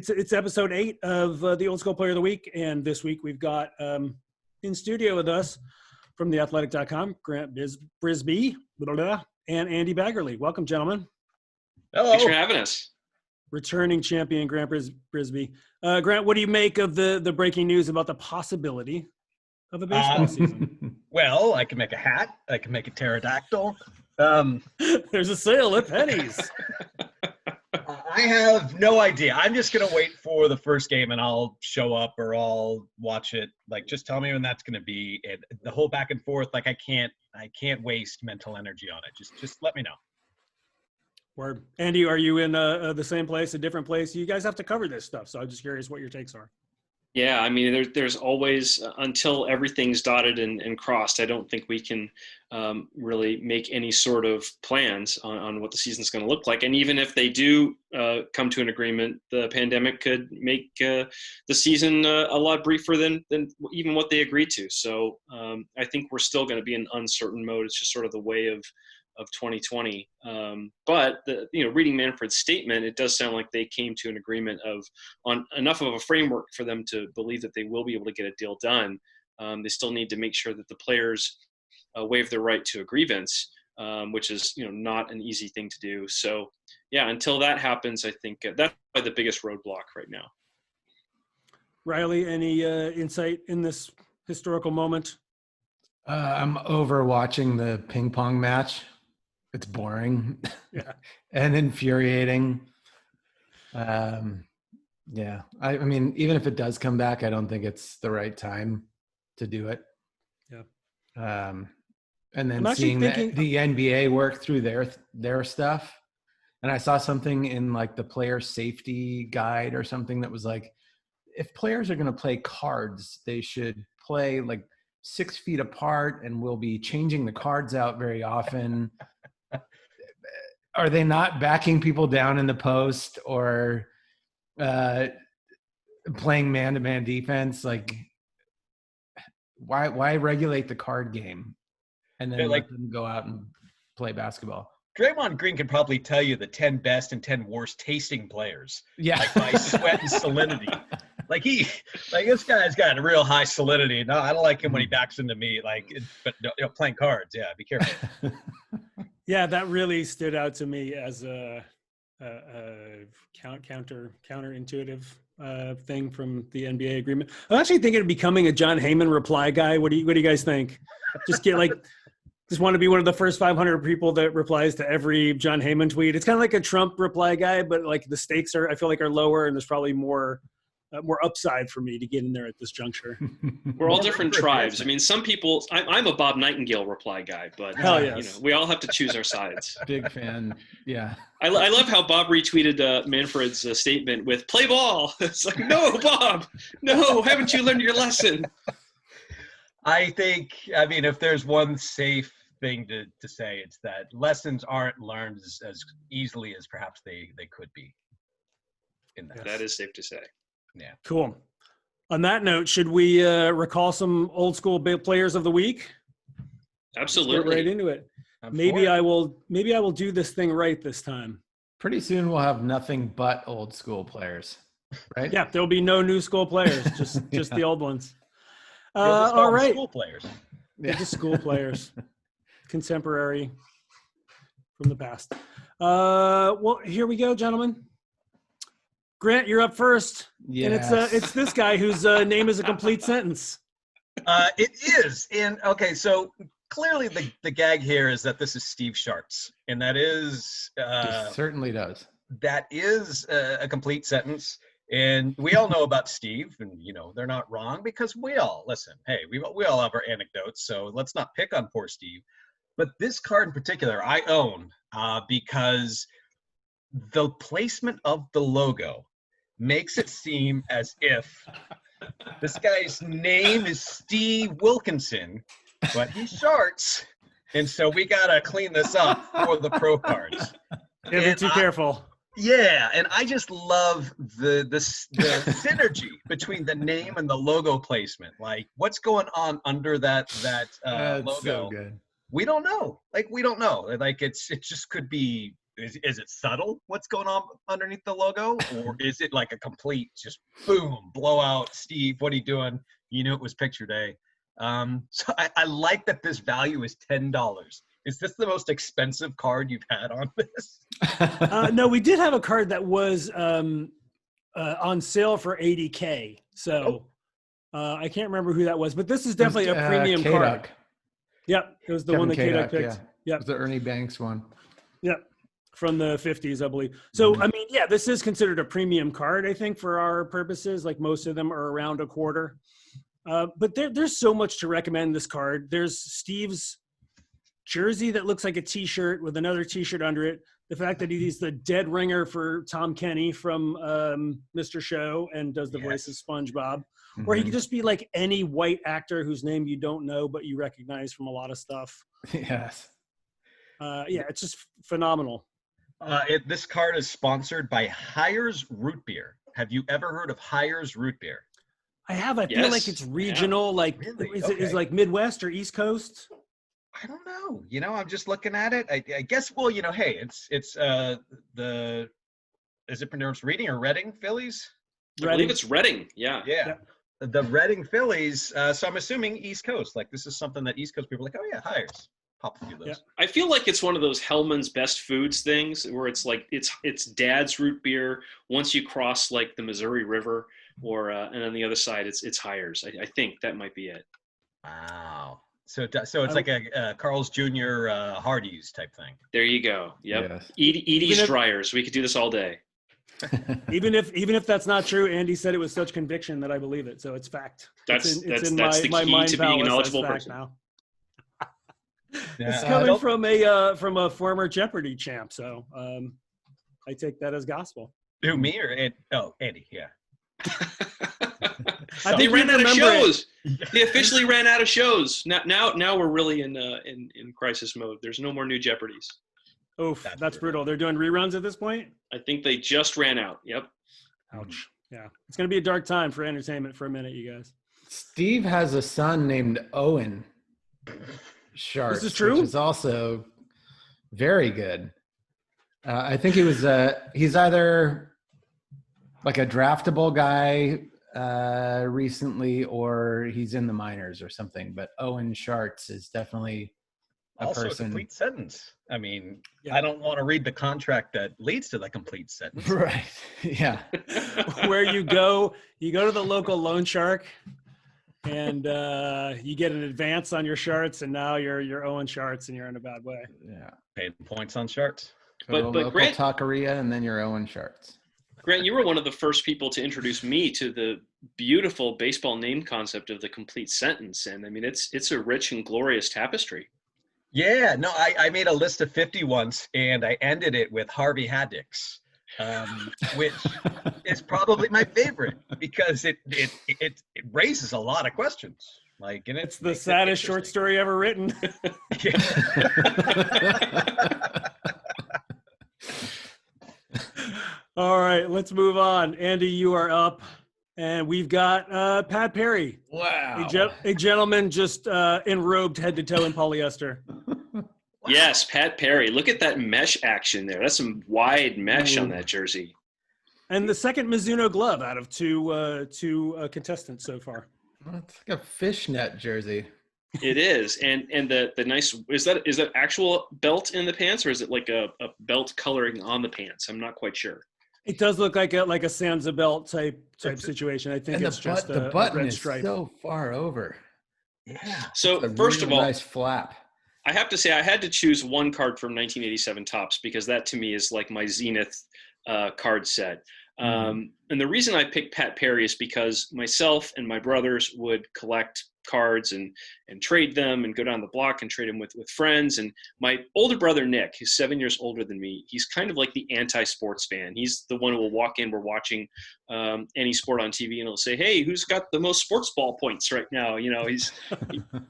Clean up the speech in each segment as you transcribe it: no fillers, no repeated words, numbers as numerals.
It's episode 8 of the Old School Player of the Week, and this week we've got in studio with us from theathletic.com, Grant Brisbee, and Andy Baggarly. Welcome, gentlemen. Hello. Thanks for having us. Returning champion Grant Brisbee. Grant, what do you make of the breaking news about the possibility of a baseball season? Well, I can make a hat. I can make a pterodactyl. There's a sale at Penny's. I have no idea. I'm just going to wait for the first game and I'll show up or I'll watch it. Like, just tell me when that's going to be. And the whole back and forth, like I can't waste mental energy on it. Just let me know. Word. Andy, are you in the same place, a different place? You guys have to cover this stuff, so I'm just curious what your takes are. Yeah, I mean, there's always, until everything's dotted and crossed, I don't think we can really make any sort of plans on what the season's going to look like. And even if they do come to an agreement, the pandemic could make the season a lot briefer than even what they agreed to. So I think we're still going to be in uncertain mode. It's just sort of the way of 2020. But reading Manfred's statement, it does sound like they came to an agreement on enough of a framework for them to believe that they will be able to get a deal done. They still need to make sure that the players waive their right to a grievance, which is not an easy thing to do. So yeah, until that happens, I think that's probably the biggest roadblock right now. Riley, any insight in this historical moment? I'm over watching the ping pong match. It's boring. Yeah. And infuriating. Yeah. I mean, even if it does come back, I don't think it's the right time to do it. Yeah. And then seeing the NBA work through their stuff. And I saw something in like the player safety guide or something that was like, if players are going to play cards, they should play like 6 feet apart, and we'll be changing the cards out very often. Are they not backing people down in the post or playing man-to-man defense? Like, why regulate the card game and then let them go out and play basketball? Draymond Green could probably tell you the 10 best and 10 worst tasting players. Yeah. Like by sweat and salinity. This guy's got a real high salinity. No, I don't like him when he backs into me. But playing cards, yeah, be careful. Yeah, that really stood out to me as a counterintuitive thing from the NBA agreement. I'm actually thinking of becoming a John Heyman reply guy. What do you guys think? Just want to be one of the first 500 people that replies to every John Heyman tweet. It's kind of like a Trump reply guy, but like the stakes I feel like are lower, and there's probably more upside for me to get in there at this juncture. We're all different tribes. I mean, some people, I'm a Bob Nightingale reply guy, but hell yes. We all have to choose our sides. Big fan. Yeah. I love how Bob retweeted Manfred's statement with "play ball." It's like, no, Bob, no, haven't you learned your lesson? I think, if there's one safe thing to say, it's that lessons aren't learned as easily as perhaps they could be. That is safe to say. Yeah. Cool. On that note, should we recall some old school players of the week? Absolutely. Let's get right into it. Maybe I will do this thing right this time. Pretty soon we'll have nothing but old school players, right? Yeah, there'll be no new school players, just the old ones. All all right. School players. Yeah, just school players, contemporary from the past. Well, here we go, gentlemen. Grant, you're up first. Yes. And it's this guy whose name is a complete sentence. It is. So clearly the gag here is that this is Steve Scharts, and that is it certainly does. That is a complete sentence. And we all know about Steve, and they're not wrong, because we all have our anecdotes, so let's not pick on poor Steve. But this card in particular I own because the placement of the logo makes it seem as if this guy's name is Steve Wilkinson, but he's Scharts, and so we gotta clean this up for the pro cards. Be too careful. Yeah, and I just love the synergy between the name and the logo placement. Like, what's going on under that logo? So good. We don't know. It just could be is it subtle what's going on underneath the logo, or is it like a complete just boom blowout? Steve, what are you doing? You knew it was picture day. So I like that this value is $10. Is this the most expensive card you've had on this? No, we did have a card that was on sale for $80K. So I can't remember who that was, but this is definitely a premium card. Yep, it was the one that K-Duck picked. Yeah. Yep. It was the Ernie Banks one. Yep, from the 50s, I believe. So, I mean, yeah, this is considered a premium card, I think, for our purposes. Like most of them are around a quarter. But there's so much to recommend this card. There's Steve's jersey that looks like a T-shirt with another T-shirt under it. The fact that he's the dead ringer for Tom Kenny from Mr. Show and does the voice of SpongeBob. Or he could just be like any white actor whose name you don't know but you recognize from a lot of stuff. Yes. Yeah, it's just phenomenal. This card is sponsored by Hires Root Beer. Have you ever heard of Hires Root Beer? I have. I feel like it's regional. Like, really? Is it like Midwest or East Coast? I don't know. You know, I'm just looking at it. I guess. Well, you know, hey, it's the. Is it pronounced Reading or Reading Phillies? I believe it's Reading. Yeah. The Reading Phillies. So I'm assuming East Coast. Like this is something that East Coast people are like, oh yeah, Hires. Pop a few of those. Yeah. I feel like it's one of those Hellman's Best Foods things where it's like it's Dad's root beer. Once you cross like the Missouri River, or and on the other side it's Hires. I think that might be it. Wow. So it's like a Carl's Jr. Hardee's type thing. There you go. Yep. Yes. Edie's Dryers. We could do this all day. even if that's not true, Andy said it with such conviction that I believe it. So it's fact. That's the key to being a knowledgeable person. Now. Yeah. It's coming from a former Jeopardy champ, so I take that as gospel. Who, me or Andy? Oh, Andy, yeah. They ran out of shows. They officially ran out of shows. Now we're really in crisis mode. There's no more new Jeopardies. Oof, that's brutal. They're doing reruns at this point? I think they just ran out. Yep. Ouch. Yeah. It's going to be a dark time for entertainment for a minute, you guys. Steve has a son named Owen Scharts. This is true? Which is also very good. I think he's either like a draftable guy recently or he's in the minors or something. But Owen Scharts is definitely also person. A complete sentence. I mean, I don't want to read the contract that leads to the complete sentence. Right. Yeah. Where you go to the local loan shark and you get an advance on your Scharts, and now you're Owen Scharts and you're in a bad way. Yeah. Paid points on Scharts. But Grant, taqueria, and then you're Owen Scharts. Grant, you were one of the first people to introduce me to the beautiful baseball name concept of the complete sentence. And I mean, it's a rich and glorious tapestry. Yeah, no, I made a list of 50 once, and I ended it with Harvey Haddix, which is probably my favorite because it raises a lot of questions. Like, and it's the saddest short story ever written. All right, let's move on. Andy, you are up. And we've got Pat Perry. Wow. A gentleman just enrobed head to toe in polyester. Wow. Yes, Pat Perry. Look at that mesh action there. That's some wide mesh on that jersey. And the second Mizuno glove out of two contestants so far. It's like a fishnet jersey. It is. And the nice, is that actual belt in the pants, or is it like a belt coloring on the pants? I'm not quite sure. It does look like a Sansa belt type situation. I think it's just the button is so far over. Yeah. So first of all, nice flap. I have to say I had to choose one card from 1987 Topps because that to me is like my Zenith card set. And the reason I picked Pat Perry is because myself and my brothers would collect cards and trade them and go down the block and trade them with friends. And my older brother, Nick, who's 7 years older than me, he's kind of like the anti-sports fan. He's the one who will walk in, we're watching any sport on TV, and he'll say, hey, who's got the most sports ball points right now? You know,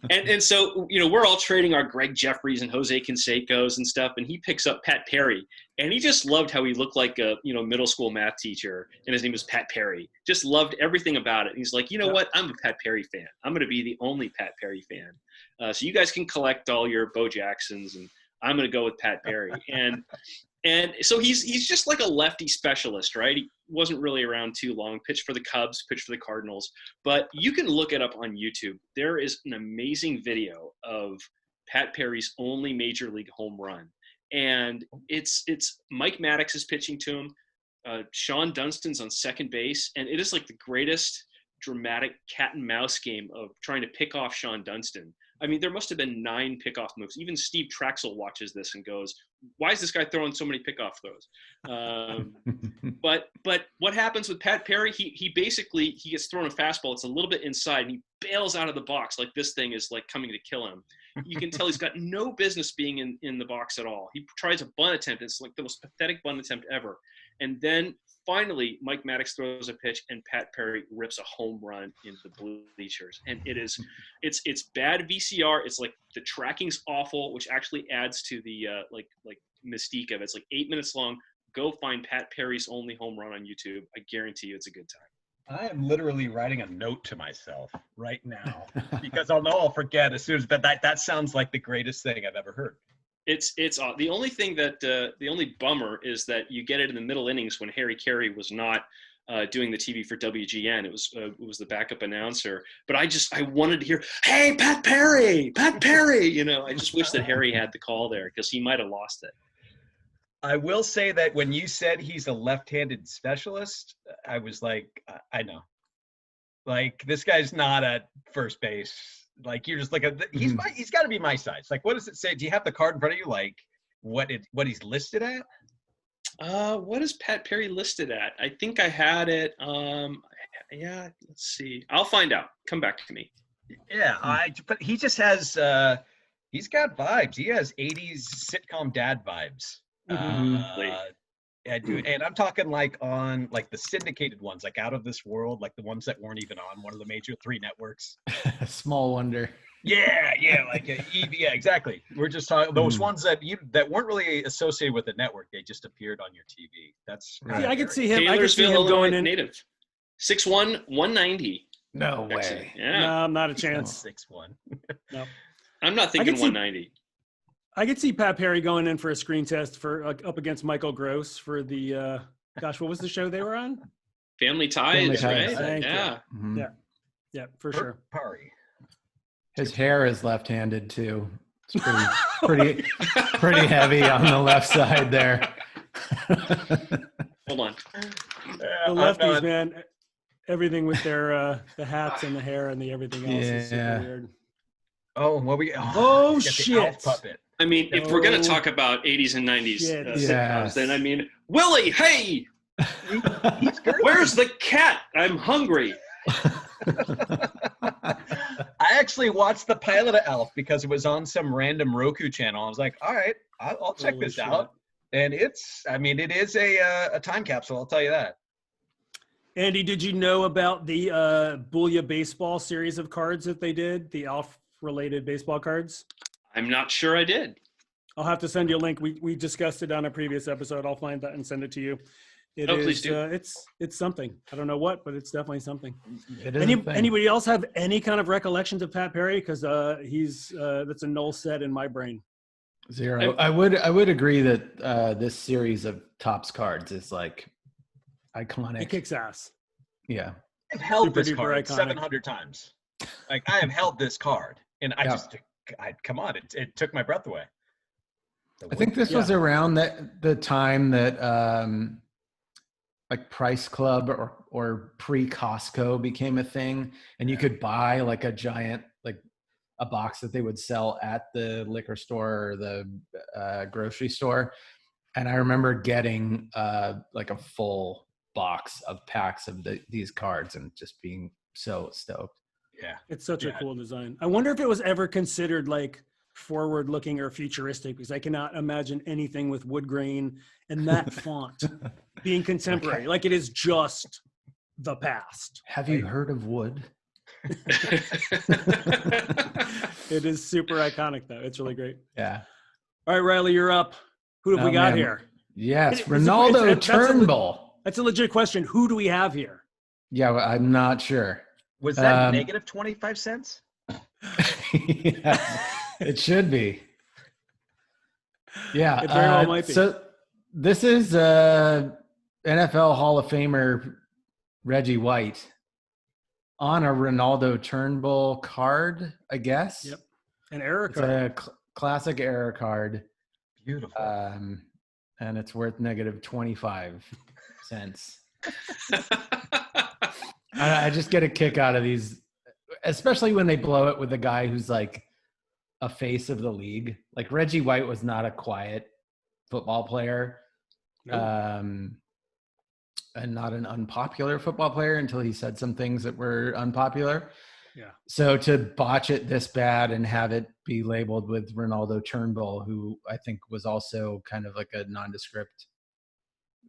and so, you know, we're all trading our Greg Jeffries and Jose Canseco's and stuff. And he picks up Pat Perry, and he just loved how he looked like a, middle school math teacher, and his name was Pat Perry. Just loved everything about it. And he's like, you know what? I'm a Pat Perry fan. I'm going to be the only Pat Perry fan. So you guys can collect all your Bo Jacksons, and I'm going to go with Pat Perry. And And so he's just like a lefty specialist, right? He wasn't really around too long. Pitched for the Cubs, pitched for the Cardinals. But you can look it up on YouTube. There is an amazing video of Pat Perry's only major league home run. And it's Mike Maddox is pitching to him. Sean Dunstan's on second base. And it is like the greatest dramatic cat and mouse game of trying to pick off Sean Dunstan. I mean, there must have been 9 pickoff moves. Even Steve Traxel watches this and goes, why is this guy throwing so many pickoff throws? But what happens with Pat Perry, he basically gets thrown a fastball. It's a little bit inside, and he bails out of the box like this thing is like coming to kill him. You can tell he's got no business being in the box at all. He tries a bunt attempt. It's like the most pathetic bunt attempt ever. And then finally, Mike Maddox throws a pitch, and Pat Perry rips a home run into the bleachers. And it's bad VCR. It's like the tracking's awful, which actually adds to the like mystique of it. It's like 8 minutes long. Go find Pat Perry's only home run on YouTube. I guarantee you, it's a good time. I am literally writing a note to myself right now because I'll forget as soon as. But that sounds like the greatest thing I've ever heard. It's the only thing that the only bummer is that you get it in the middle innings when Harry Carey was not doing the TV for WGN. It was the backup announcer. But I wanted to hear, hey, Pat Perry. You know, I just wish that Harry had the call there because he might have lost it. I will say that when you said he's a left-handed specialist, I was like, I know. Like, this guy's not at first base. Like, you're just like, he's got to be my size. Like, what does it say? Do you have the card in front of you? Like, what he's listed at? What is Pat Perry listed at? I think I had it. Yeah, let's see. I'll find out. Come back to me. Yeah, but he just has, he's got vibes. He has 80s sitcom dad vibes. Yeah, dude. And I'm talking like on like the syndicated ones, like Out of This World, like the ones that weren't even on one of the major 3 networks. Small wonder. Yeah, like yeah, exactly. We're just talking those ones that weren't really associated with the network. They just appeared on your TV. That's right. I could see him. Taylorsville, going in. Native. 6'1", 190. No way. Actually. Yeah. No, not a chance. 6'1". No. I'm not thinking 190. I could see Pat Perry going in for a screen test for up against Michael Gross for the what was the show they were on? Family Ties, right? Thank yeah. You. Mm-hmm. Yeah, for sure. Perry. His hair is left-handed too. It's pretty heavy on the left side there. Hold on. The lefties, man. Everything with their the hats and the hair and the everything else is super weird. Oh, shit! Puppet. I mean, if we're gonna talk about 80s and 90s sitcoms, then I mean, Willie, hey, where's the cat? I'm hungry. I actually watched the pilot of Alf because it was on some random Roku channel. I was like, all right, I'll check this out. And it is a time capsule. I'll tell you that. Andy, did you know about the Booyah Baseball series of cards that they did? The Alf-related baseball cards? I'm not sure I did. I'll have to send you a link. We discussed it on a previous episode. I'll find that and send it to you. Please do. It's something. I don't know what, but it's definitely something. Anybody else have any kind of recollections of Pat Perry? Because that's a null set in my brain. Zero. I would agree that this series of Topps cards is like iconic. It kicks ass. Yeah. I've held Super this card iconic. 700 times. Like, I have held this card, and come on, it took my breath away. I think this was around the time that like Price Club or pre-Costco became a thing, and you could buy like a giant, like a box that they would sell at the liquor store or the grocery store. And I remember getting like a full box of packs of these cards and just being so stoked. Yeah. It's such a cool design. I wonder if it was ever considered like forward looking or futuristic, because I cannot imagine anything with wood grain and that font being contemporary. Okay. Like, it is just the past. Have you heard of wood? It is super iconic though. It's really great. Yeah. All right, Riley, you're up. Who have we got here? Yes, Ronaldo Turnbull. That's a legit question. Who do we have here? Yeah, well, I'm not sure. Was that negative 25 cents? Yeah, it should be. Yeah, it very well might be. So This is NFL Hall of Famer Reggie White on a Ronaldo Turnbull card, I guess. Yep. An error It's card. a classic error card. Beautiful. And it's worth negative 25 cents. I just get a kick out of these, especially when they blow it with a guy who's like a face of the league. Like Reggie White was not a quiet football player. Nope. And not an unpopular football player until he said some things that were unpopular. Yeah. So to botch it this bad and have it be labeled with Ronaldo Turnbull, who I think was also kind of like a nondescript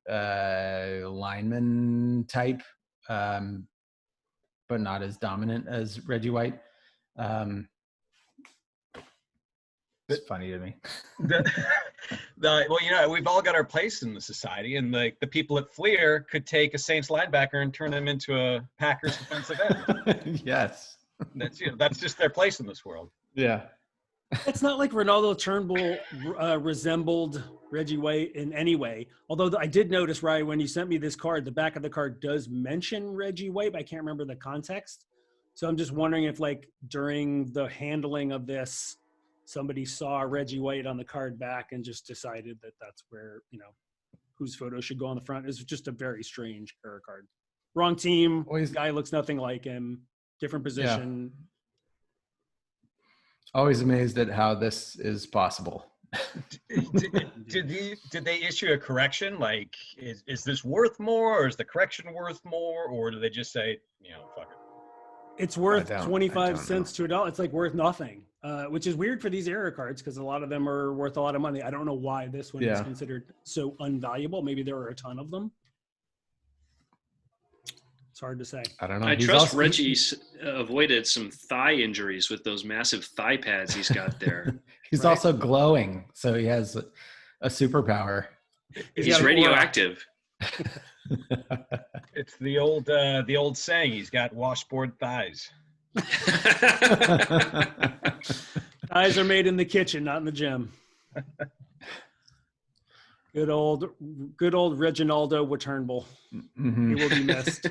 lineman type, but not as dominant as Reggie White. It's funny to me. Well, we've all got our place in the society, and the people at Fleer could take a Saints linebacker and turn him into a Packers defensive end. Yes. That's just their place in this world. Yeah. It's not like Ronaldo Turnbull resembled Reggie White in any way. Although I did notice, Ryan, when you sent me this card, the back of the card does mention Reggie White, but I can't remember the context. So I'm just wondering if, like, during the handling of this, somebody saw Reggie White on the card back and just decided that that's where, whose photo should go on the front. It's just a very strange error card. Wrong team. Guy looks nothing like him. Different position. Yeah. Always amazed at how this is possible. Did they issue a correction? Like, is this worth more, or is the correction worth more, or do they just say, fuck it? It's worth 25 cents to $1. It's like worth nothing, which is weird for these error cards because a lot of them are worth a lot of money. I don't know why this one is considered so unvaluable. Maybe there are a ton of them. It's hard to say. I don't know. I trust Reggie avoided some thigh injuries with those massive thigh pads he's got there. He's also glowing, so he has a superpower. He's radioactive. It's the old saying. He's got washboard thighs. Thighs are made in the kitchen, not in the gym. Good old Reginaldo Turnbull. Mm-hmm. He will be missed.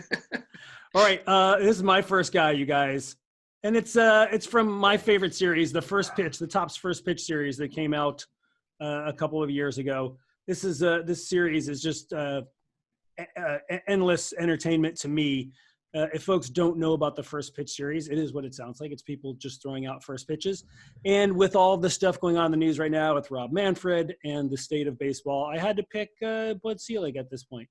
All right, this is my first guy, you guys, and it's from my favorite series, the Topps First Pitch series that came out a couple of years ago. This series is just endless entertainment to me. If folks don't know about the First Pitch series, it is what it sounds like. It's people just throwing out first pitches. And with all the stuff going on in the news right now with Rob Manfred and the state of baseball, I had to pick Bud Selig at this point.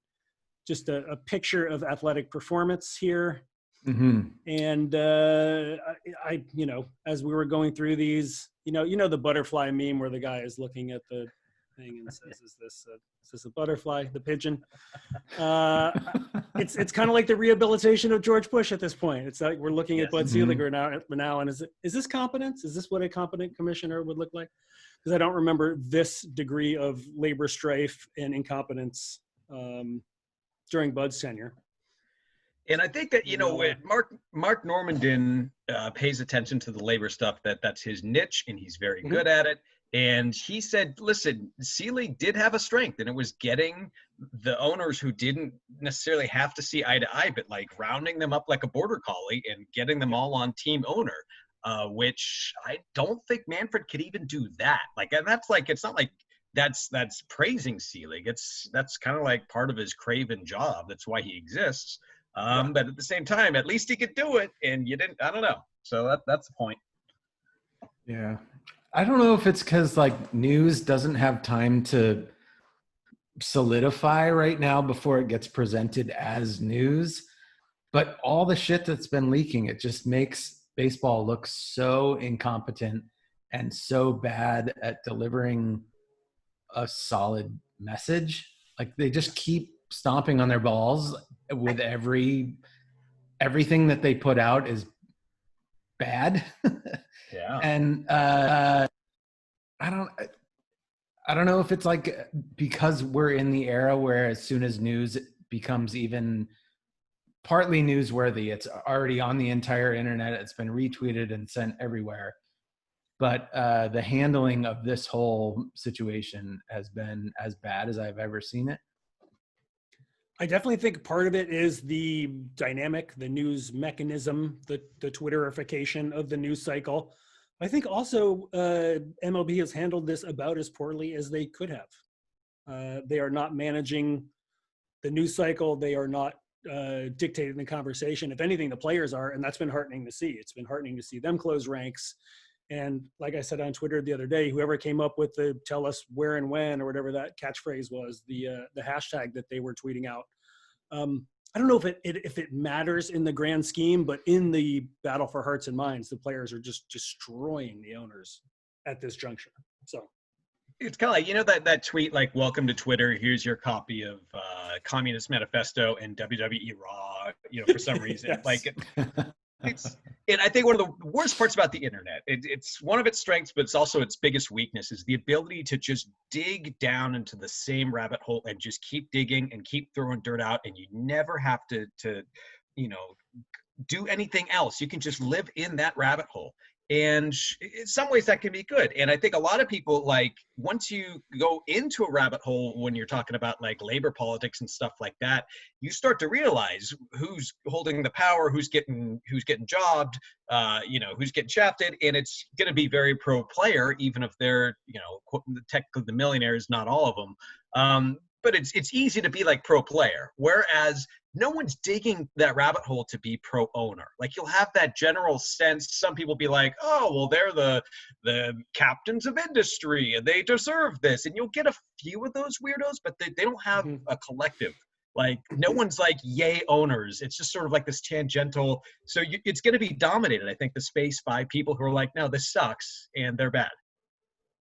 Just a picture of athletic performance here. Mm-hmm. And I as we were going through these, the butterfly meme where the guy is looking at the thing and says, is this a butterfly, the pigeon? It's kind of like the rehabilitation of George Bush at this point. It's like we're looking at Bud Selig now, and is this competence? Is this what a competent commissioner would look like? Because I don't remember this degree of labor strife and incompetence during Bud's tenure. And I think that, Mark Normandin pays attention to the labor stuff. That's his niche, and he's very good at it. And he said, listen, Selig did have a strength, and it was getting the owners who didn't necessarily have to see eye to eye, but like rounding them up like a border collie and getting them all on team owner, which I don't think Manfred could even do that. Like, and that's like, it's not like that's praising Selig. That's kind of like part of his craven job. That's why he exists. But at the same time, at least he could do it, and you didn't. I don't know. So that's the point. Yeah. I don't know if it's because like news doesn't have time to solidify right now before it gets presented as news, but all the shit that's been leaking, it just makes baseball look so incompetent and so bad at delivering a solid message. Like they just keep stomping on their balls with everything that they put out is bad. Yeah. And I don't know if it's like because we're in the era where as soon as news becomes even partly newsworthy, it's already on the entire internet. It's been retweeted and sent everywhere. but the handling of this whole situation has been as bad as I've ever seen it. I definitely think part of it is the dynamic, the news mechanism, the Twitterification of the news cycle. I think also MLB has handled this about as poorly as they could have. They are not managing the news cycle. They are not dictating the conversation. If anything, the players are, and that's been heartening to see. It's been heartening to see them close ranks. And like I said on Twitter the other day, whoever came up with the "tell us where and when" or whatever that catchphrase was, the hashtag that they were tweeting out. I don't know if it matters in the grand scheme, but in the battle for hearts and minds, the players are just destroying the owners at this juncture. So it's kind of like, you know, that tweet like, "Welcome to Twitter. Here's your copy of Communist Manifesto and WWE Raw." You know, for some reason, Yes. like and I think one of the worst parts about the internet, it's one of its strengths, but it's also its biggest weakness, is the ability to just dig down into the same rabbit hole and just keep digging and keep throwing dirt out, and you never have to you know, do anything else. You can just live in that rabbit hole. And in some ways that can be good. And I think a lot of people, like, once you go into a rabbit hole, when you're talking about like labor politics and stuff like that, you start to realize who's holding the power, who's getting jobbed, you know, who's getting shafted. And it's going to be very pro player, even if they're, you know, technically the millionaires, not all of them. But it's easy to be like pro player, whereas no one's digging that rabbit hole to be pro owner. Like, you'll have that general sense. Some people be like, "Oh, well, they're the captains of industry and they deserve this." And you'll get a few of those weirdos, but they don't have a collective. Like, no one's like, "Yay, owners." It's just sort of like this tangential. So it's going to be dominated, I think, the space by people who are like, "No, this sucks," and they're bad.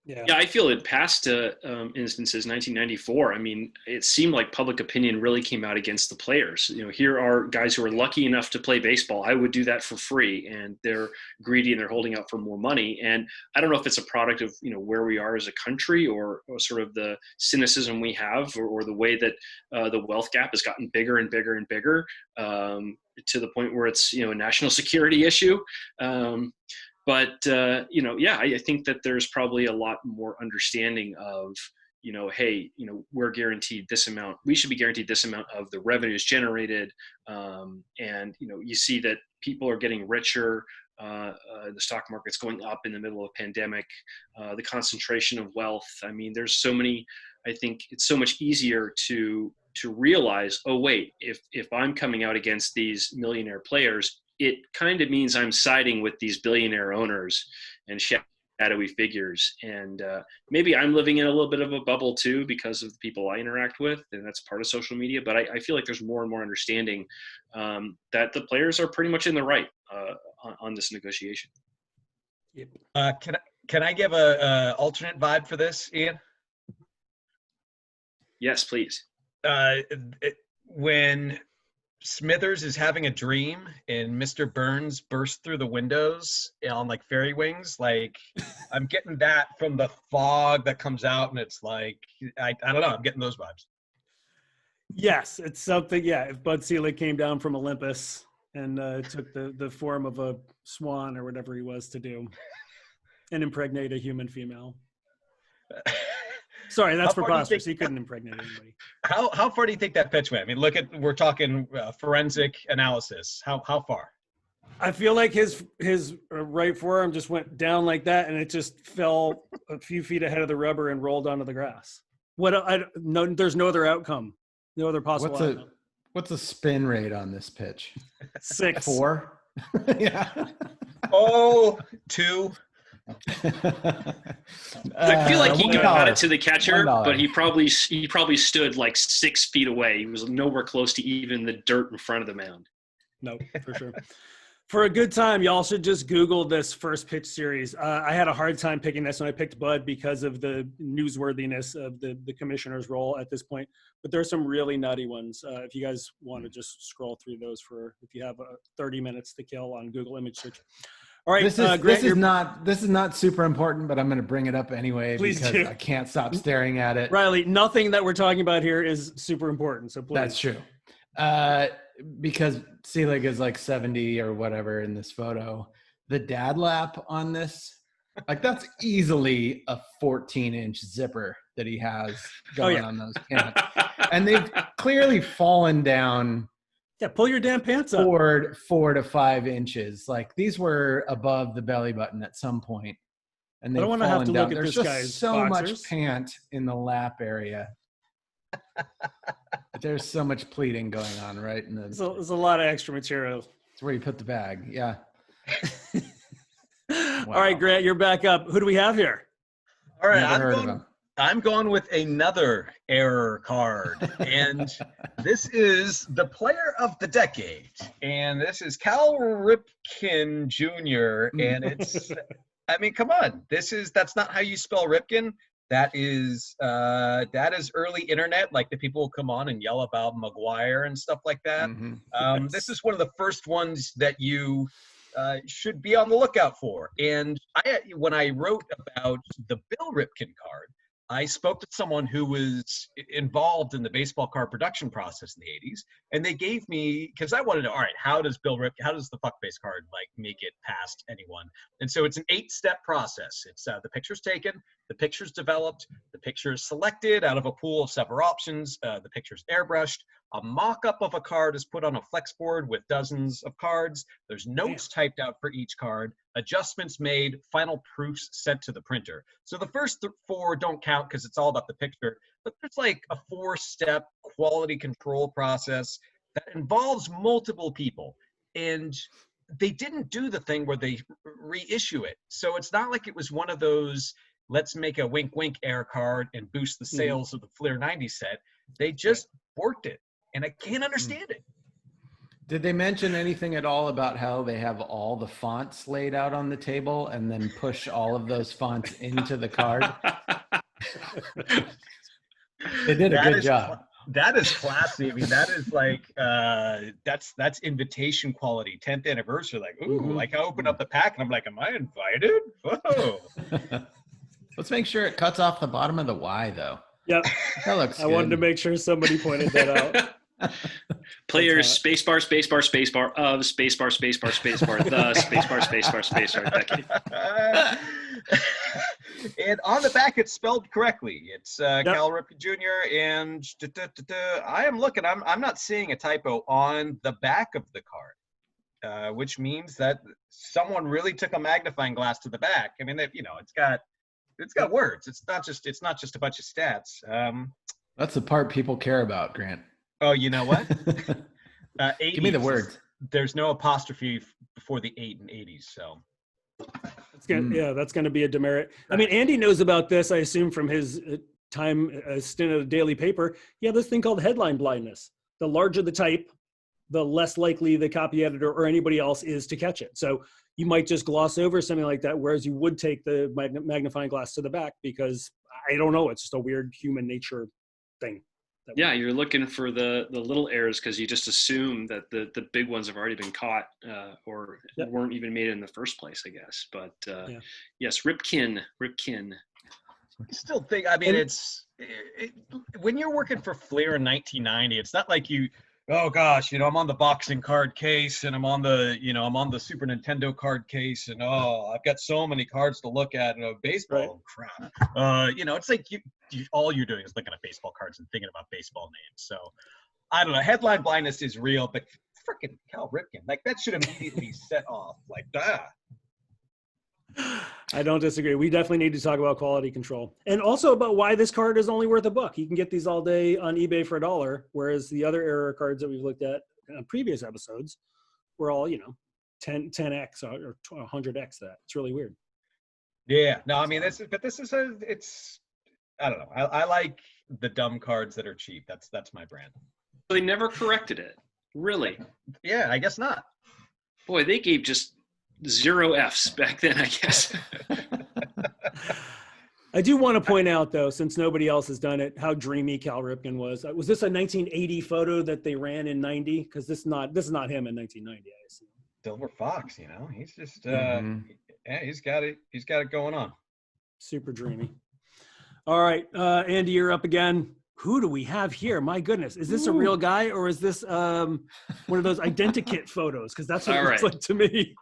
Yeah, I feel it past instances, 1994. I mean, it seemed like public opinion really came out against the players. You know, here are guys who are lucky enough to play baseball. I would do that for free, and they're greedy and they're holding out for more money. And I don't know if it's a product of, you know, where we are as a country, or sort of the cynicism we have, or the way that the wealth gap has gotten bigger and bigger and bigger, to the point where it's, you know, a national security issue. But, you know, yeah, I think that there's probably a lot more understanding of, you know, hey, you know, we're guaranteed this amount. We should be guaranteed this amount of the revenues generated. And, you know, you see that people are getting richer. The stock market's going up in the middle of a pandemic. The concentration of wealth. I mean, there's so many. I think it's so much easier to realize, oh, wait, if I'm coming out against these millionaire players, it kind of means I'm siding with these billionaire owners and shadowy figures. And maybe I'm living in a little bit of a bubble too, because of the people I interact with, and that's part of social media. But I feel like there's more and more understanding that the players are pretty much in the right on this negotiation. Can I give a alternate vibe for this, Ian? Yes, please. When Smithers is having a dream and Mr. Burns bursts through the windows on like fairy wings, like, I'm getting that from the fog that comes out, and it's like, I don't know, I'm getting those vibes. Yes, it's something. Yeah, if Bud Selig came down from Olympus and took the form of a swan or whatever he was to do, and impregnate a human female. Sorry, that's preposterous. He couldn't impregnate anybody. How far do you think that pitch went? I mean, we're talking forensic analysis. How far? I feel like his right forearm just went down like that, and it just fell a few feet ahead of the rubber and rolled onto the grass. There's no other outcome. No other possible outcome. What's the spin rate on this pitch? 6. 4? Yeah. 2. I feel like he got it to the catcher, but he probably stood like 6 feet away. He was nowhere close to even the dirt in front of the mound. No, for sure. For a good time, y'all should just Google this first pitch series. I had a hard time picking this when I picked Bud because of the newsworthiness of the commissioner's role at this point. But there's some really nutty ones. If you guys want to just scroll through those if you have 30 minutes to kill on Google image search. All right, this is not super important, but I'm going to bring it up anyway because do. I can't stop staring at it. Riley, nothing that we're talking about here is super important, so please. That's true. Because Selig is like 70 or whatever in this photo. The dad lap on this Like that's easily a 14-inch zipper that he has going on those pants. And they've clearly fallen down. Yeah, pull your damn pants up. 4 to 5 inches. Like these were above the belly button at some point. And they've fallen have to down. look at There's this just guy's so boxers. much pant in the lap area. There's so much pleating going on, right? And There's a lot of extra material. it's where you put the bag. Yeah. All right, Grant, you're back up. Who do we have here? All right, Never heard of him. I'm going with another error card, and this is the player of the decade, and this is Cal Ripken Jr. And it's, I mean, come on, that's not how you spell Ripken. That is early internet, like the people will come on and yell about Maguire and stuff like that. This is one of the first ones that you should be on the lookout for. And when I wrote about the Bill Ripken card, I spoke to someone who was involved in the baseball card production process in the 80s, and they gave me, because I wanted to, all right, how does the fuck base card like make it past anyone? And so it's an 8-step process. It's the picture's taken, the picture's developed, the picture is selected out of a pool of several options, the picture's airbrushed, a mock-up of a card is put on a flex board with dozens of cards, there's notes typed out for each card, adjustments made, final proofs sent to the printer. So the first 4 don't count because it's all about the picture, but there's like a 4-step quality control process that involves multiple people. And they didn't do the thing where they reissue it. So it's not like it was one of those, let's make a wink wink air card and boost the sales of the Fleer 90 set. They just worked it. And I can't understand it. Did they mention anything at all about how they have all the fonts laid out on the table and then push all of those fonts into the card? They did a good job. That is classy. I mean, that is like that's invitation quality, 10th anniversary. Like, ooh, like I open up the pack and I'm like, am I invited? Whoa. Let's make sure it cuts off the bottom of the Y though. Yep. That looks good. I wanted to make sure somebody pointed that out. Players spacebar spacebar spacebar of spacebar spacebar spacebar the spacebar decade. And on the back it's spelled correctly. It's Cal Ripken Jr. and I am looking. I'm not seeing a typo on the back of the card, which means that someone really took a magnifying glass to the back. I mean, it's got words. It's not just a bunch of stats. That's the part people care about, Grant. Oh, you know what? Give me the words. There's no apostrophe before the 8 and 80s, so. That's going to be a demerit. I mean, Andy knows about this, I assume, from his time stint at a daily paper. Yeah, this thing called headline blindness. The larger the type, the less likely the copy editor or anybody else is to catch it. So you might just gloss over something like that, whereas you would take the magnifying glass to the back because, I don't know, it's just a weird human nature thing. Yeah, you're looking for the little errors because you just assume that the big ones have already been caught or weren't even made in the first place, I guess. But yes, Ripken. I still think, I mean, when you're working for Fleer in 1990, it's not like oh gosh, I'm on the boxing card case and I'm on the Super Nintendo card case and I've got so many cards to look at and baseball crap. It's like all you're doing is looking at baseball cards and thinking about baseball names. So I don't know. Headline blindness is real, but freaking Cal Ripken, like that should immediately set off like that. I don't disagree. We definitely need to talk about quality control and also about why this card is only worth $1. You can get these all day on eBay for $1, whereas the other error cards that we've looked at in previous episodes were all, 10x or 100x that. It's really weird. Yeah. No, I mean, I don't know. I like the dumb cards that are cheap. That's my brand. They never corrected it. Really? Yeah, I guess not. Boy, they gave just 0 Fs back then, I guess. I do want to point out, though, since nobody else has done it, how dreamy Cal Ripken was. Was this a 1980 photo that they ran in 90? Because this is not him in 1990, I assume. Silver Fox, he's just he's got it going on. Super dreamy. All right, Andy, you're up again. Who do we have here? My goodness, is this a real guy or is this one of those identikit photos? Because that's what it looks like to me.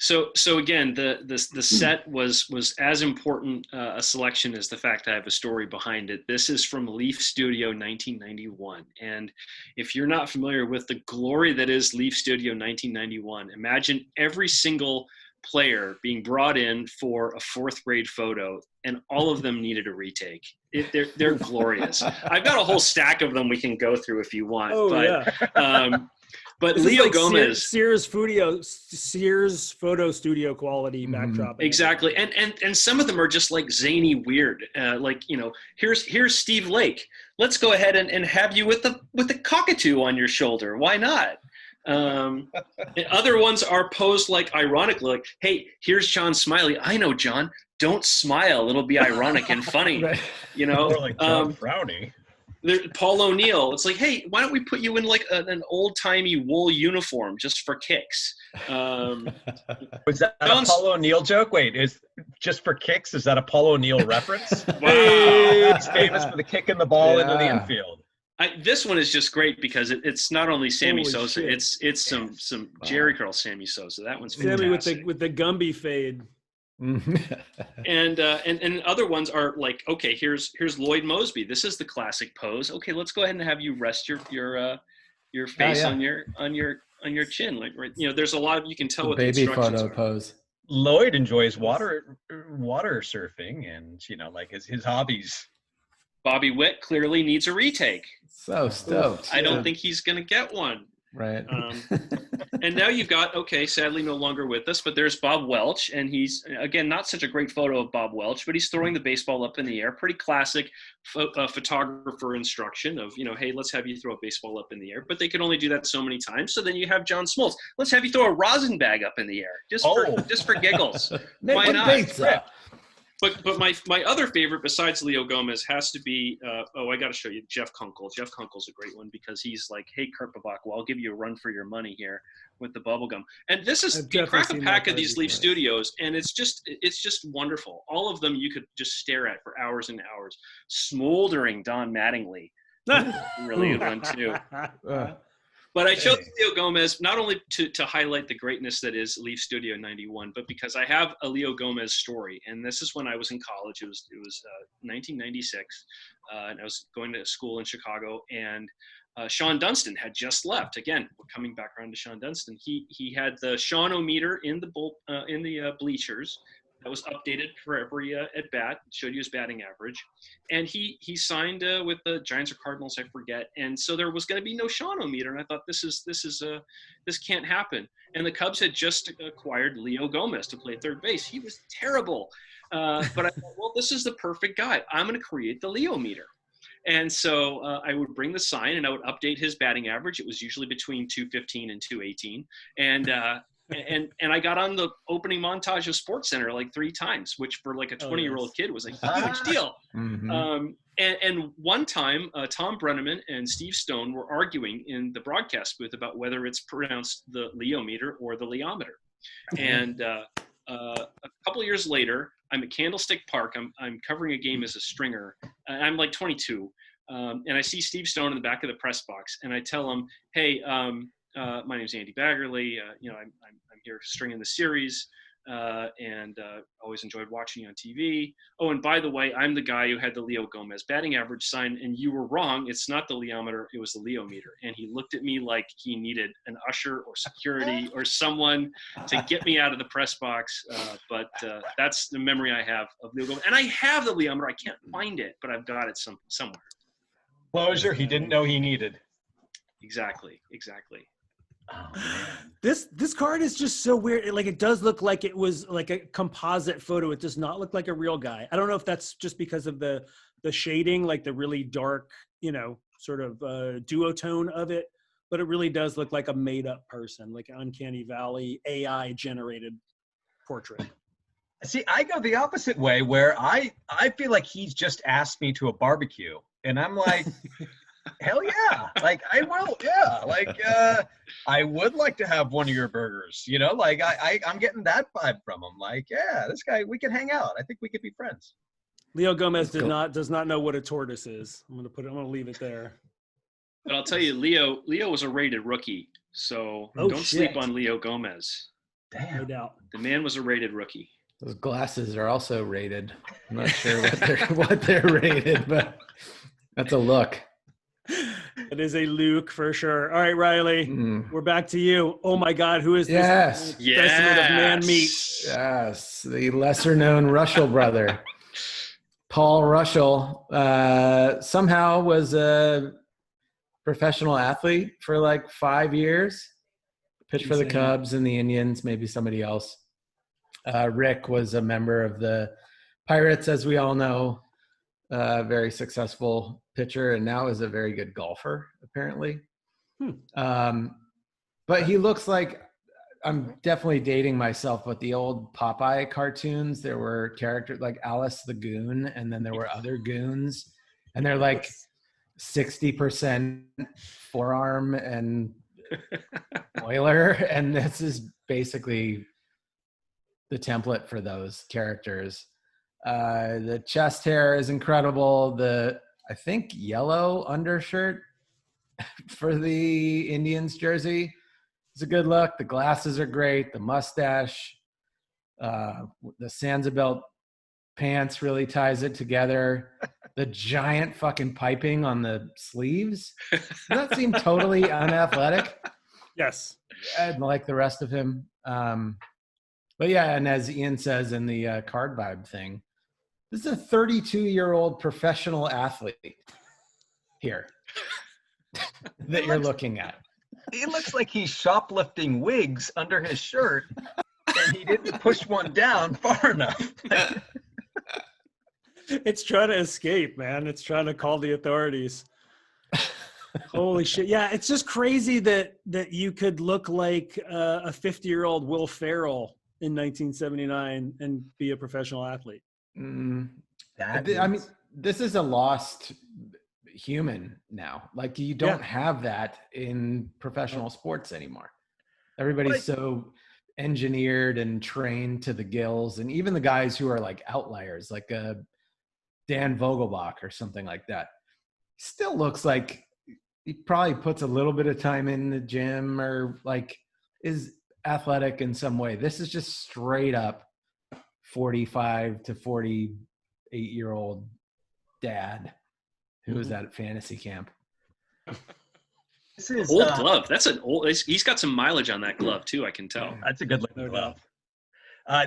So again, the set was as important a selection as the fact I have a story behind it. This is from Leaf Studio 1991, and if you're not familiar with the glory that is Leaf Studio 1991, imagine every single player being brought in for a fourth grade photo, and all of them needed a retake. They're glorious. I've got a whole stack of them we can go through if you want. Oh, yeah. But this Leo like Gomez, Sears photo studio quality backdrop. Exactly, and some of them are just like zany weird. Like, you know, here's Steve Lake. Let's go ahead and have you with the cockatoo on your shoulder. Why not? Other ones are posed like ironically, like, hey, here's John Smiley. I know, John. Don't smile. It'll be ironic and funny. Right. You know, Or like John Frowny. Paul O'Neill. It's like, hey, why don't we put you in like an old-timey wool uniform just for kicks? Was that a Paul O'Neill joke? Wait, is just for kicks? Is that a Paul O'Neill reference? Wow. He's famous for the kicking the ball into the infield. This one is just great because it's not only Sammy Holy Sosa, shit. it's some Jerry curl Sammy Sosa. That one's fantastic. Sammy with the Gumby fade. And other ones are like, okay, here's Lloyd Mosby. This is the classic pose. Okay, let's go ahead and have you rest your face on your chin. Like, right, you know, there's a lot of, you can tell what the baby instructions photo are. pose. Lloyd enjoys water surfing and, you know, like his hobbies. Bobby Witt clearly needs a retake. So stoked. I don't think he's going to get one. Right. And now you've got, okay, sadly no longer with us, but there's Bob Welch, and he's, again, not such a great photo of Bob Welch, but he's throwing the baseball up in the air. Pretty classic photographer instruction of, you know, hey, let's have you throw a baseball up in the air. But they can only do that so many times. So then you have John Smoltz. Let's have you throw a rosin bag up in the air, just for giggles. Why not? But my other favorite besides Leo Gomez has to be, I got to show you Jeff Kunkel. Jeff Kunkel's a great one because he's like, hey, Kurt Babak, well, I'll give you a run for your money here with the bubble gum. And this is, you crack a pack of these Leaf Studios, and it's just wonderful. All of them you could just stare at for hours and hours. Smoldering Don Mattingly. Really good one, too. But I chose Leo Gomez not only to highlight the greatness that is Leaf Studio 91, but because I have a Leo Gomez story. And this is when I was in college. It was 1996, and I was going to school in Chicago. And Sean Dunston had just left. Again, we're coming back around to Sean Dunston. He had the Sean-O-meter in the bleachers. That was updated for every at bat, showed you his batting average. And he signed with the Giants or Cardinals, I forget. And so there was going to be no Sean-O-meter. And I thought, this can't happen. And the Cubs had just acquired Leo Gomez to play third base. He was terrible. But I thought, well, this is the perfect guy. I'm going to create the Leo meter. And so I would bring the sign and I would update his batting average. It was usually between 215 and 218. And I got on the opening montage of SportsCenter like 3 times, which for like a 20-year-old kid was a huge deal. Mm-hmm. And one time, Tom Brenneman and Steve Stone were arguing in the broadcast booth about whether it's pronounced the Leometer or the Leometer. And a couple of years later, I'm at Candlestick Park. I'm covering a game as a stringer. I'm like 22. And I see Steve Stone in the back of the press box. And I tell him, hey, my name's Andy Baggarly. I'm here stringing the series, and always enjoyed watching you on TV. Oh, and by the way, I'm the guy who had the Leo Gomez batting average sign, and you were wrong. It's not the Leometer, it was the Leometer. And he looked at me like he needed an usher or security or someone to get me out of the press box. But that's the memory I have of Leo Gomez. And I have the Leometer. I can't find it, but I've got it somewhere. Closure he didn't know he needed. Exactly. Oh, man. This card is just so weird. Like, it does look like it was like a composite photo. It does not look like a real guy. I don't know if that's just because of the shading, like the really dark, sort of duotone of it, but it really does look like a made up person, like an Uncanny Valley AI generated portrait. See, I go the opposite way where I feel like he's just asked me to a barbecue and I'm like, hell yeah. Like, I will. Yeah. Like, I would like to have one of your burgers, like I'm getting that vibe from him. Like, yeah, this guy, we can hang out. I think we could be friends. Leo Gomez does not know what a tortoise is. I'm going to leave it there. But I'll tell you, Leo was a rated rookie. So don't sleep on Leo Gomez. Damn. No doubt. The man was a rated rookie. Those glasses are also rated. I'm not sure what they're rated, but that's a look. It is a Luke for sure. All right, Riley, we're back to you. Oh my God, who is this? Yes. Specimen of man meat. Yes, the lesser-known Russell brother. Paul Russell somehow was a professional athlete for like 5 years. Pitched for the Cubs and the Indians, maybe somebody else. Rick was a member of the Pirates, as we all know. Very successful pitcher, and now is a very good golfer, apparently. But he looks like, I'm definitely dating myself, but the old Popeye cartoons, there were characters like Alice the Goon, and then there were other goons, and they're like 60% forearm and boiler, and this is basically the template for those characters. The chest hair is incredible. I think yellow undershirt for the Indians jersey. It's a good look. The glasses are great. The mustache, the Sansa pants really ties it together. The giant fucking piping on the sleeves. Does that seem totally unathletic? Yes. And like the rest of him. But yeah, and as Ian says in the card vibe thing, this is a 32-year-old professional athlete here that you're looking at. He looks like he's shoplifting wigs under his shirt, and he didn't push one down far enough. It's trying to escape, man. It's trying to call the authorities. Holy shit. Yeah, it's just crazy that you could look like a 50-year-old Will Ferrell in 1979 and be a professional athlete. I mean, this is a lost human now. Like, you don't have that in professional sports anymore. Everybody's so engineered and trained to the gills, and even the guys who are like outliers, like Dan Vogelbach or something like that, still looks like he probably puts a little bit of time in the gym or like is athletic in some way. This is just straight up 45 to 48-year-old dad who was at fantasy camp. This is old glove. That's an old. He's got some mileage on that glove too. I can tell. That's a good looking glove.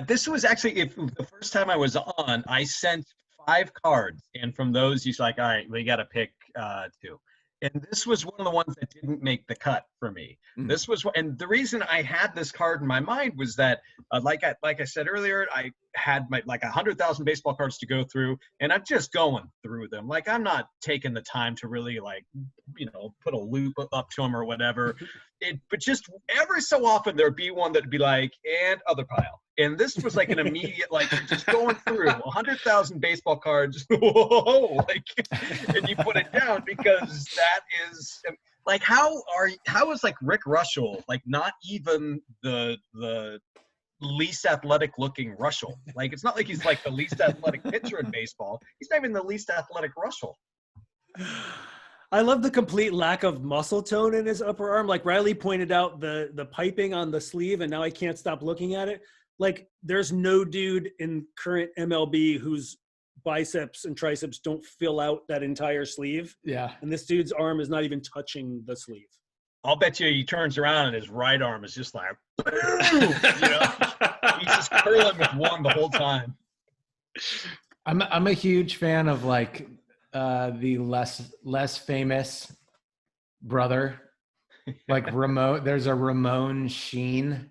This was actually the first time I was on. I sent 5 cards, and from those he's like, "All right, we got to pick 2." And this was one of the ones that didn't make the cut for me. This was, and the reason I had this card in my mind was that, like I said earlier, I had my like 100,000 baseball cards to go through, and I'm just going through them. Like, I'm not taking the time to really put a loop up to them or whatever. But just every so often there'd be one that'd be like, and other pile. And this was like an immediate, like, just going through 100,000 baseball cards, whoa, and you put it down, because that is like, how is like Rick Russell, like, not even the least athletic looking Russell? Like, it's not like he's like the least athletic pitcher in baseball. He's not even the least athletic Russell. I love the complete lack of muscle tone in his upper arm. Like Riley pointed out, the piping on the sleeve, and now I can't stop looking at it. Like, there's no dude in current MLB whose biceps and triceps don't fill out that entire sleeve. Yeah. And this dude's arm is not even touching the sleeve. I'll bet you he turns around and his right arm is just like, boom, he's just curling with one the whole time. I'm a huge fan of like the less famous brother, like Ramon. There's a Ramon Sheen.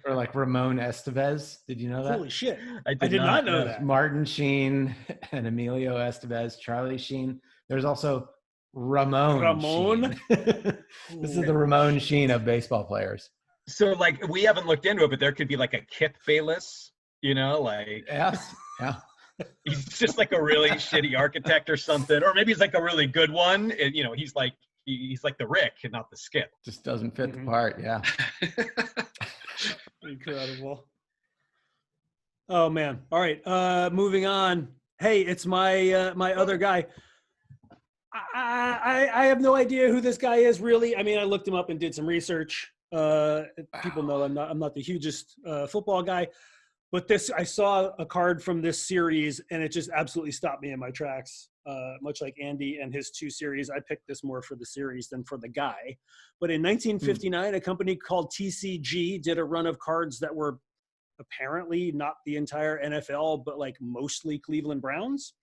Or like Ramon Estevez. Did you know that? Holy shit. I did not know that. Martin Sheen and Emilio Estevez, Charlie Sheen. There's also Ramon Sheen. This is the Ramon Sheen of baseball players. So, like, we haven't looked into it, but there could be like a Kip Bayless, like. Yes. Yeah. He's just like a really shitty architect or something. Or maybe he's like a really good one. And, he's like the Rick and not the Skip. Just doesn't fit the part. Yeah. Incredible. Oh man. All right. Moving on. Hey, it's my my other guy. I have no idea who this guy is, really. I mean, I looked him up and did some research. People know I'm not the hugest football guy, but I saw a card from this series and it just absolutely stopped me in my tracks. Much like Andy and his 2 series, I picked this more for the series than for the guy. But in 1959, a company called TCG did a run of cards that were apparently not the entire NFL, but like mostly Cleveland Browns.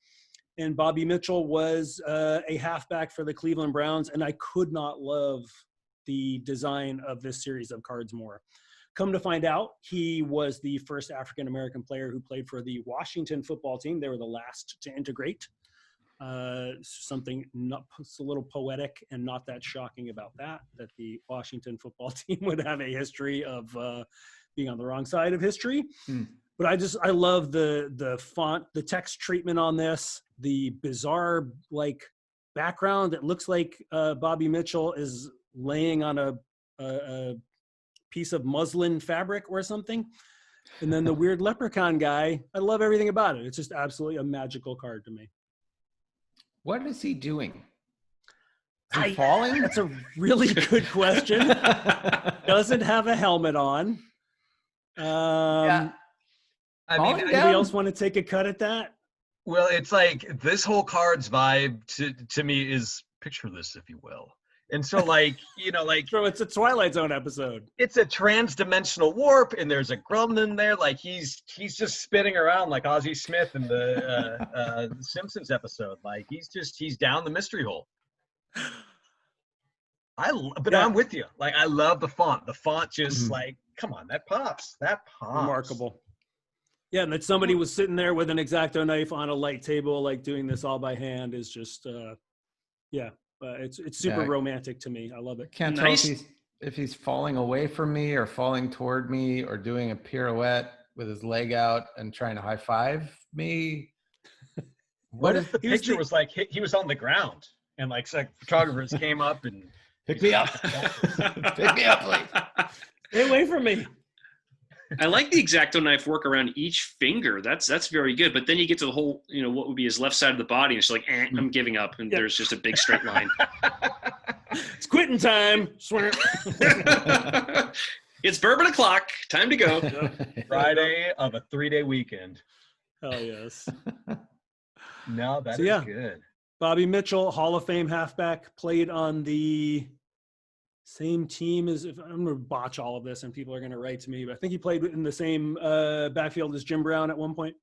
And Bobby Mitchell was a halfback for the Cleveland Browns, and I could not love the design of this series of cards more. Come to find out, he was the first African-American player who played for the Washington football team. They were the last to integrate. Something it's a little poetic and not that shocking about that the Washington football team would have a history of being on the wrong side of history. But I love the font, the text treatment on this, the bizarre like background. It looks like Bobby Mitchell is laying on a piece of muslin fabric or something. And then the weird leprechaun guy, I love everything about it. It's just absolutely a magical card to me. What is he doing? Is he falling? That's a really good question. Doesn't have a helmet on. Yeah. I mean, anybody else want to take a cut at that? Well, it's like this whole cards vibe to me is, picture this, if you will. And so, like, you know, like, so it's a Twilight Zone episode. It's a trans-dimensional warp, and there's a gremlin there. Like he's just spinning around like Ozzie Smith in the Simpsons episode. Like he's down the mystery hole. I'm with you. Like I love the font. The font just like, come on, that pops. That pops. Remarkable. Yeah, and that somebody was sitting there with an X-Acto knife on a light table, like doing this all by hand, is just it's super romantic to me. I love it. Can't tell if he's falling away from me or falling toward me or doing a pirouette with his leg out and trying to high five me. What if the picture was like he was on the ground and like photographers came up and pick me up, pick me up, please. Stay away from me. I like the X-Acto knife work around each finger. That's very good. But then you get to the whole, you know, what would be his left side of the body, and it's like, I'm giving up, and there's just a big straight line. It's quitting time. It's bourbon o'clock. Time to go. Friday of a 3-day weekend. Hell yes. No, that is good. Bobby Mitchell, Hall of Fame halfback, played on the same team as, if I'm going to botch all of this and people are going to write to me, but I think he played in the same backfield as Jim Brown at one point.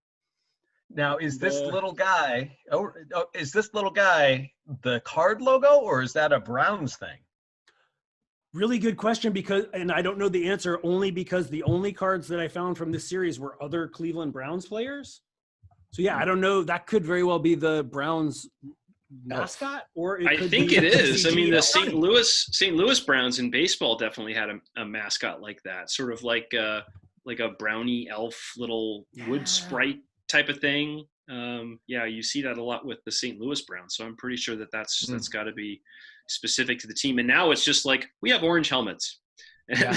Now, is this little guy the card logo, or is that a Browns thing? Really good question, and I don't know the answer, only because the only cards that I found from this series were other Cleveland Browns players. So yeah, I don't know. That could very well be the Browns mascot, or I think it is. I mean, the St. Louis Browns in baseball definitely had a mascot like that, sort of like a brownie elf little wood sprite type of thing. You see that a lot with the St. Louis Browns. So I'm pretty sure that's got to be specific to the team. And now it's just like, we have orange helmets. Yeah.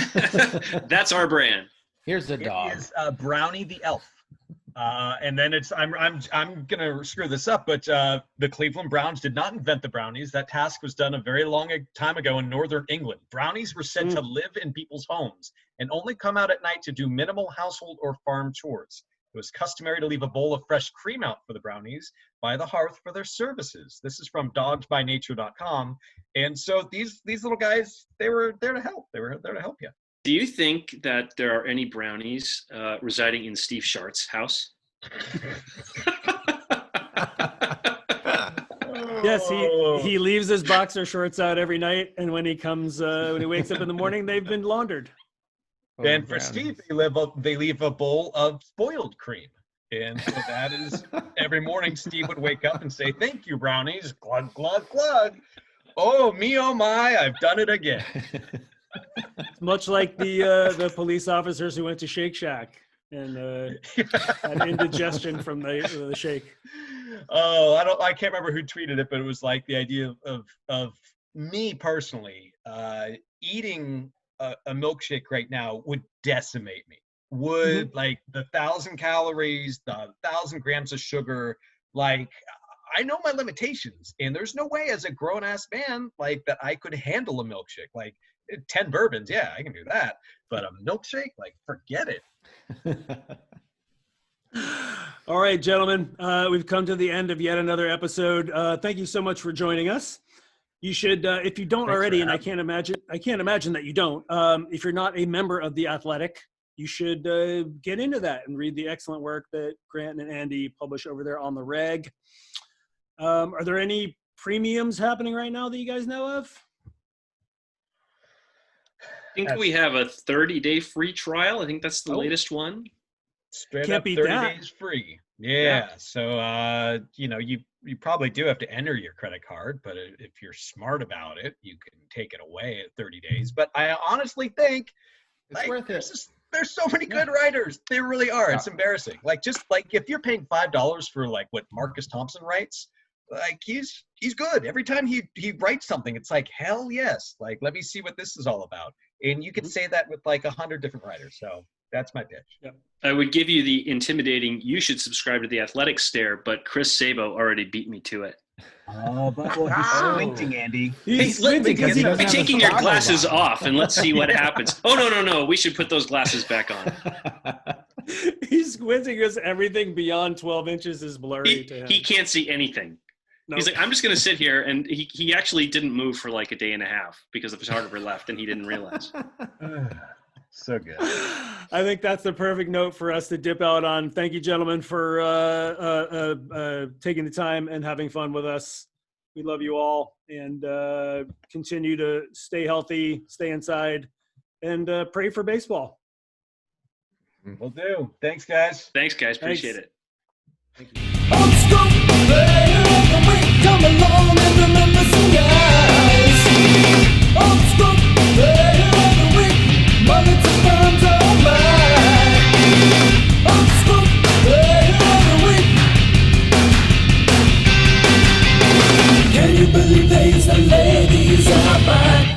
That's our brand. Here's a dog. It is Brownie the elf. And then I'm gonna screw this up, but the Cleveland Browns did not invent the brownies. That task was done a very long time ago in northern England. Brownies were said to live in people's homes and only come out at night to do minimal household or farm chores. It was customary to leave a bowl of fresh cream out for the brownies by the hearth for their services. This is from dogsbynature.com. And so these little guys, they were there to help. They were there to help you. Do you think that there are any brownies residing in Steve Scharts' house? Yes, he leaves his boxer shorts out every night, and when he wakes up in the morning, they've been laundered. And for Steve, they leave a bowl of spoiled cream. And so that is, every morning Steve would wake up and say, "Thank you, brownies, glug, glug, glug. Oh, me, oh my, I've done it again." Much like the police officers who went to Shake Shack and had indigestion from the shake. Oh, I can't remember who tweeted it, but it was like the idea of me personally eating a milkshake right now would decimate me. Would like the 1,000 calories, the 1,000 grams of sugar, like I know my limitations, and there's no way as a grown-ass man like that I could handle a milkshake. Like 10 bourbons, yeah, I can do that. But a milkshake, like, forget it. All right, gentlemen, we've come to the end of yet another episode. Thank you so much for joining us. You should, if you don't already, and I can't imagine that you don't. If you're not a member of The Athletic, you should get into that and read the excellent work that Grant and Andy publish over there on the reg. Are there any premiums happening right now that you guys know of? I think we have a 30-day free trial. I think that's the latest one. Straight Can't up beat 30 that. days free. Yeah. So, you probably do have to enter your credit card, but if you're smart about it, you can take it away at 30 days. But I honestly think It's worth it. there's so many good writers. There really are. It's embarrassing. Like, just like if you're paying $5 for like what Marcus Thompson writes, like he's good. Every time he writes something, it's like, hell yes. Like, let me see what this is all about. And you can say that with like 100 different writers. So that's my pitch. Yep. I would give you the intimidating, you should subscribe to The Athletic stare, but Chris Sabo already beat me to it. Oh, but he's squinting, Andy. He's Hey, look, squinting because he be doesn't have taking his your goggles glasses on. off and let's see what happens. Oh, no. We should put those glasses back on. He's squinting because everything beyond 12 inches is blurry to him. He can't see anything. Nope. He's like, I'm just going to sit here. And he actually didn't move for like a day and a half because the photographer left and he didn't realize. So good. I think that's the perfect note for us to dip out on. Thank you, gentlemen, for taking the time and having fun with us. We love you all, and continue to stay healthy, stay inside, and pray for baseball. Will do. Thanks, guys. Thanks, guys. Appreciate it. Come along and remember some guys. Old school player of the week, mullet to thumbs all mine. Old school player of the week. Can you believe these the ladies are mine?